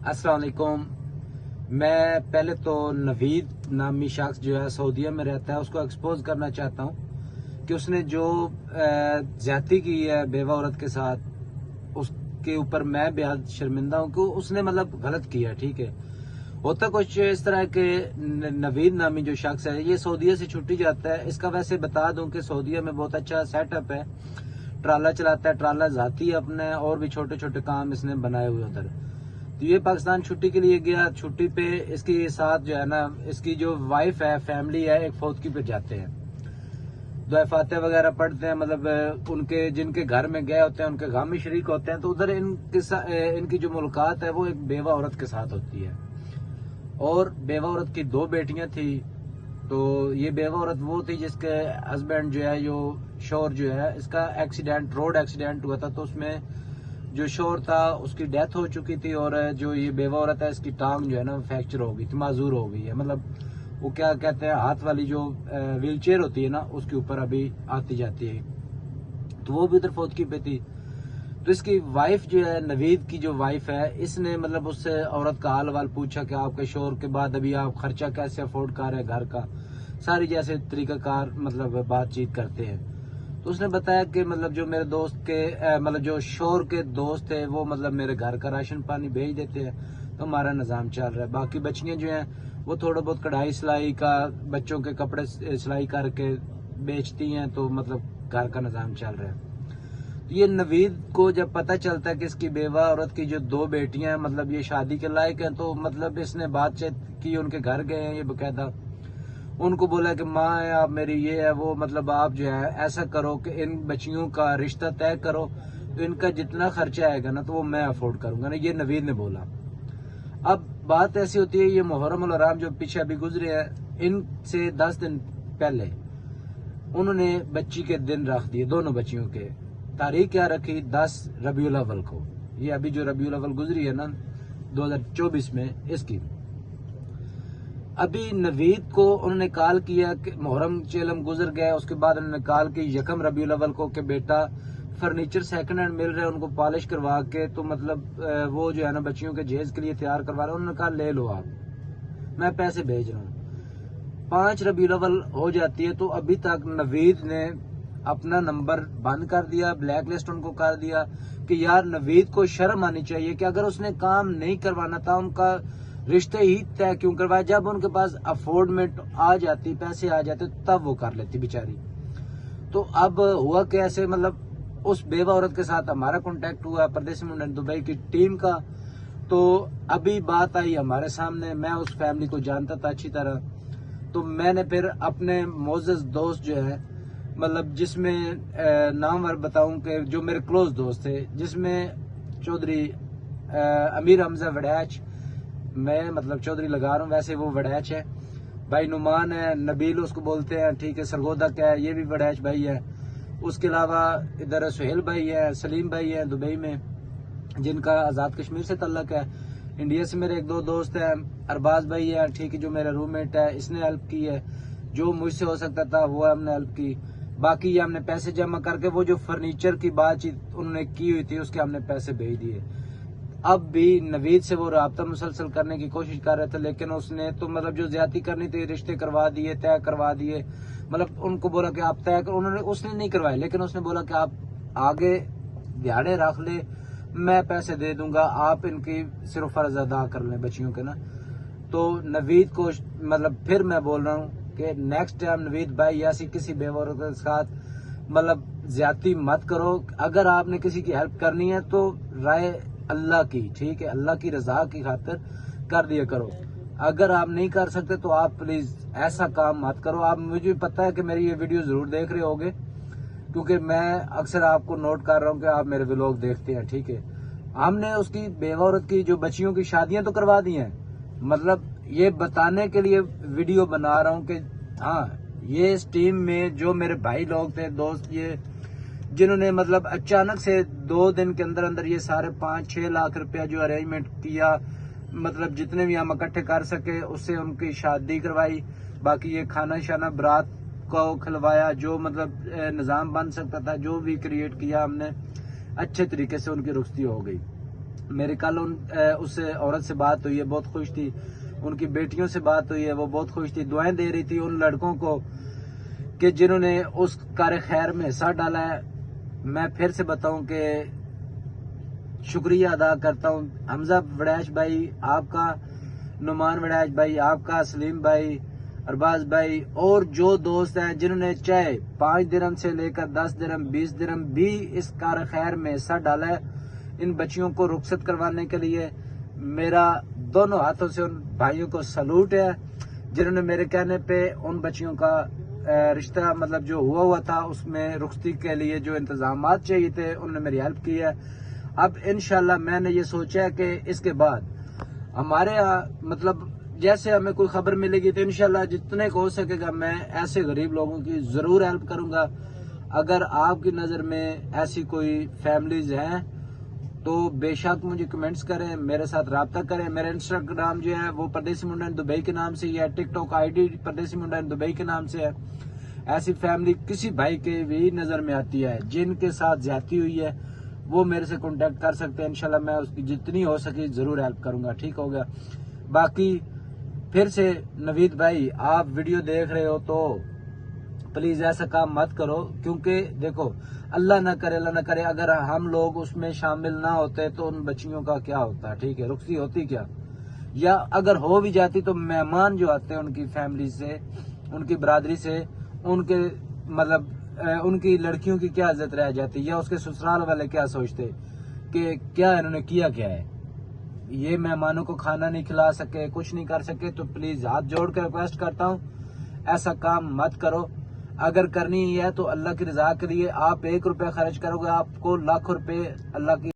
अस्सलाम वालेकुम। मैं पहले तो नवीद नामी शख्स जो है सऊदीया में रहता है उसको एक्सपोज करना चाहता हूँ कि उसने जो ज्यादती की है बेवा औरत के साथ, उसके ऊपर मैं बेहद शर्मिंदा हूँ कि उसने मतलब गलत किया। ठीक है, होता कुछ इस तरह के नवीद नामी जो शख्स है ये सऊदीया से छुट्टी जाता है। इसका वैसे बता दूं कि सऊदीया में बहुत अच्छा सेटअप है, ट्राला चलाता है, ट्राला जाती है अपने, और भी छोटे छोटे काम इसने बनाए हुए उधर। तो ये पाकिस्तान छुट्टी के लिए गया। छुट्टी पे इसके साथ जो है ना, इसकी जो वाइफ है, फैमिली है, एक फौतकी पे जाते हैं, दुआ फातिहा वगैरह पढ़ते हैं, मतलब उनके जिनके घर में गए होते हैं उनके गम में शरीक होते हैं। तो उधर इनकी जो मुलाकात है वो एक बेवा औरत के साथ होती है, और बेवा औरत की 2 बेटियां थी। तो ये बेवा औरत वो थी जिसके हस्बैंड जो है, जो शोहर जो है, इसका एक्सीडेंट, रोड एक्सीडेंट हुआ था। तो उसमें जो शोहर था उसकी डेथ हो चुकी थी, और जो ये बेवा औरत है इसकी टांग जो है ना फ्रैक्चर हो गई थी, माजूर हो गई है। मतलब वो क्या कहते हैं, हाथ वाली जो व्हील चेयर होती है ना उसके ऊपर अभी आती जाती है। तो वो भी उधर फौतकी पे थी। तो इसकी वाइफ जो है, नवीद की जो वाइफ है, इसने मतलब उससे औरत का हाल वाल पूछा कि आपके शोहर के बाद अभी आप खर्चा कैसे अफोर्ड कर रहे हैं घर का, सारी जैसे तरीकाकार मतलब बातचीत करते हैं। तो उसने बताया कि मतलब जो मेरे दोस्त के मतलब जो शोहर के दोस्त है वो मतलब मेरे घर का राशन पानी भेज देते हैं, तो हमारा निज़ाम चल रहा है। बाकी बच्चियां जो हैं वो थोड़ा बहुत कढ़ाई सिलाई का, बच्चों के कपड़े सिलाई करके बेचती हैं, तो मतलब घर का निज़ाम चल रहा है। ये नवीद को जब पता चलता है कि इसकी बेवा औरत की जो 2 बेटियां हैं मतलब ये शादी के लायक हैं, तो मतलब इसने बातचीत की, उनके घर गए हैं ये बकायदा, उनको बोला कि माँ है आप मेरी, ये है वो, मतलब आप जो है ऐसा करो कि इन बच्चियों का रिश्ता तय करो, तो इनका जितना खर्चा आएगा ना तो वो मैं अफोर्ड करूंगा ना, ये नवीद ने बोला। अब बात ऐसी होती है, ये मुहर्रम उल हराम जो पीछे अभी गुजरे हैं, इनसे 10 दिन पहले उन्होंने बच्ची के दिन रख दिए, दोनों बच्चियों के। तारीख क्या रखी? 10 रबीउल अव्वल को। ये अभी जो रबीउल अव्वल गुजरी है ना 2024 में, इसकी अभी नवीद को उन्होंने कॉल किया कि मुहर्रम चेलम गुजर गया। उसके बाद उन्होंने कॉल की यकम रबीउल अव्वल को कि बेटा फर्नीचर सेकंड हैंड मिल रहे हैं, उनको पॉलिश करवा के, तो मतलब वो जो है ना बच्चियों के जहेज के लिए तैयार करवा रहे हैं। उन्होंने कहा ले लो आप, मैं पैसे भेज रहा हूँ। 5 रबीउल अव्वल हो जाती है, तो अभी तक नवीद ने अपना नंबर बंद कर दिया, ब्लैक लिस्ट उनको कर दिया। कि यार नवीद को शर्म आनी चाहिए कि अगर उसने काम नहीं करवाना था, उनका रिश्ते ही तय क्यों करवाए? जब उनके पास अफोर्डमेंट आ जाती, पैसे आ जाते, तब वो कर लेती बेचारी। तो अब हुआ कैसे, मतलब उस बेवा औरत के साथ हमारा कांटेक्ट हुआ प्रदेश में दुबई की टीम का। तो अभी बात आई हमारे सामने, मैं उस फैमिली को जानता था अच्छी तरह। तो मैंने फिर अपने मोअज़्ज़ज़ दोस्त जो है, मतलब जिसमें नाम बताऊं कि जो मेरे क्लोज दोस्त थे, जिसमें चौधरी अमीर हमजा वड़ैच, मैं मतलब चौधरी लगा रहा हूँ, वैसे वो वड़ैच है। भाई नुमान है, नबील उसको बोलते हैं, ठीक है, सरगोदा का है, ये भी वड़ैच भाई है। उसके अलावा इधर सुहेल भाई है, सलीम भाई है दुबई में, जिनका आज़ाद कश्मीर से तल्लक है। इंडिया से मेरे 1-2 दोस्त हैं, अरबाज भाई है, ठीक है, जो मेरा रूममेट है, इसने हेल्प की है, जो मुझसे हो सकता था वो हमने हेल्प की। बाकी ये हमने पैसे जमा करके वो जो फर्नीचर की बातचीत उन्होंने की हुई थी उसके हमने पैसे भेज दिए। अब भी नवीद से वो राब्ता मुसलसल करने की कोशिश कर रहे थे, लेकिन उसने तो मतलब जो ज्यादती करनी थी रिश्ते करवा दिए, तय करवा दिए। मतलब उनको बोला कि आप तय कर, उसने नहीं करवाए, लेकिन उसने बोला कि आप आगे दिहाड़े रख ले, मैं पैसे दे दूंगा, आप इनकी सिर्फ फर्ज अदा कर लें बच्चियों के ना। तो नवीद को मतलब फिर मैं बोल रहा हूँ कि नेक्स्ट टाइम नवीद भाई ऐसी किसी बेवरों के साथ मतलब ज्यादती मत करो। अगर आपने किसी की हेल्प करनी है तो राय अल्लाह की, ठीक है, अल्लाह की रजा की खातिर कर दिया करो। अगर आप नहीं कर सकते तो आप प्लीज ऐसा काम मत करो। आप, मुझे पता है कि मेरी ये वीडियो जरूर देख रहे होगे, क्योंकि मैं अक्सर आपको नोट कर रहा हूँ कि आप मेरे व्लॉग देखते हैं, ठीक है। हमने उसकी बेवा औरत की जो बच्चियों की शादियां तो करवा दी हैं, मतलब ये बताने के लिए वीडियो बना रहा हूँ कि हाँ, ये इस टीम में जो मेरे भाई लोग थे, दोस्त, ये जिन्होंने मतलब अचानक से 2 दिन के अंदर अंदर ये सारे 5-6 लाख रुपया जो अरेंजमेंट किया, मतलब जितने भी हम इकट्ठे कर सके उससे उनकी शादी करवाई। बाकी ये खाना शाना बारात को खिलवाया, जो मतलब निज़ाम बन सकता था, जो भी क्रिएट किया हमने, अच्छे तरीके से उनकी रुखसती हो गई। मेरी कल उस औरत से बात हुई है, बहुत खुश थी। उनकी बेटियों से बात हुई है, वो बहुत खुश थी, दुआएं दे रही थी उन लड़कों को कि जिन्होंने उस कार्य खैर में हिस्सा डाला है। मैं फिर से बताऊं कि शुक्रिया अदा करता हूं हमजा वड़ैच भाई आपका, नुमान वड़ैच भाई आपका, सलीम भाई, अरबाज भाई और जो दोस्त हैं जिन्होंने चाहे 5 दिरहम से लेकर 10 दिरहम 20 दिरहम भी इस कार्य खैर में हिस्सा डाला है। इन बच्चियों को रुखसत करवाने के लिए मेरा दोनों हाथों से उन भाइयों को सलूट है, जिन्होंने मेरे कहने पे उन बच्चियों का रिश्ता मतलब जो हुआ था उसमें रुखसती के लिए जो इंतजाम चाहिए थे उन्होंने मेरी हेल्प की है। अब इंशाल्लाह मैंने ये सोचा है कि इसके बाद हमारे यहाँ मतलब जैसे हमें कोई खबर मिलेगी तो इंशाल्लाह जितने को हो सकेगा मैं ऐसे गरीब लोगों की जरूर हेल्प करूंगा। अगर आपकी नज़र में ऐसी कोई फैमिलीज हैं तो बेशक मुझे कमेंट्स करें, मेरे साथ रब्ता करें। मेरा इंस्टाग्राम जो है वो परदेसी मुंडा इन दुबई के नाम से ही है, टिकटॉक आईडी परदेसी मुंडा इन दुबई के नाम से है। ऐसी फैमिली किसी भाई के भी नज़र में आती है जिनके साथ ज्यादती हुई है वो मेरे से कांटेक्ट कर सकते हैं। इंशाल्लाह मैं उसकी जितनी हो सके जरूर हेल्प करूंगा, ठीक हो गया। बाकी फिर से नवीद भाई आप वीडियो देख रहे हो तो प्लीज ऐसा काम मत करो, क्योंकि देखो अल्लाह ना करे अगर हम लोग उसमें शामिल ना होते तो उन बच्चियों का क्या होता, ठीक है, रुखसती होती क्या, या अगर हो भी जाती तो मेहमान जो आते हैं उनकी फैमिली से, उनकी बरादरी से, उनके मतलब उनकी लड़कियों की क्या इज्जत रह जाती, या उसके ससुराल वाले क्या सोचते कि क्या इन्होंने किया क्या है, ये मेहमानों को खाना नहीं खिला सके, कुछ नहीं कर सके। तो प्लीज हाथ जोड़ कर रिक्वेस्ट करता हूँ ऐसा काम मत करो। अगर करनी है तो अल्लाह की रजा के लिए आप 1 रुपया खर्च करोगे आपको लाखों रुपए अल्लाह की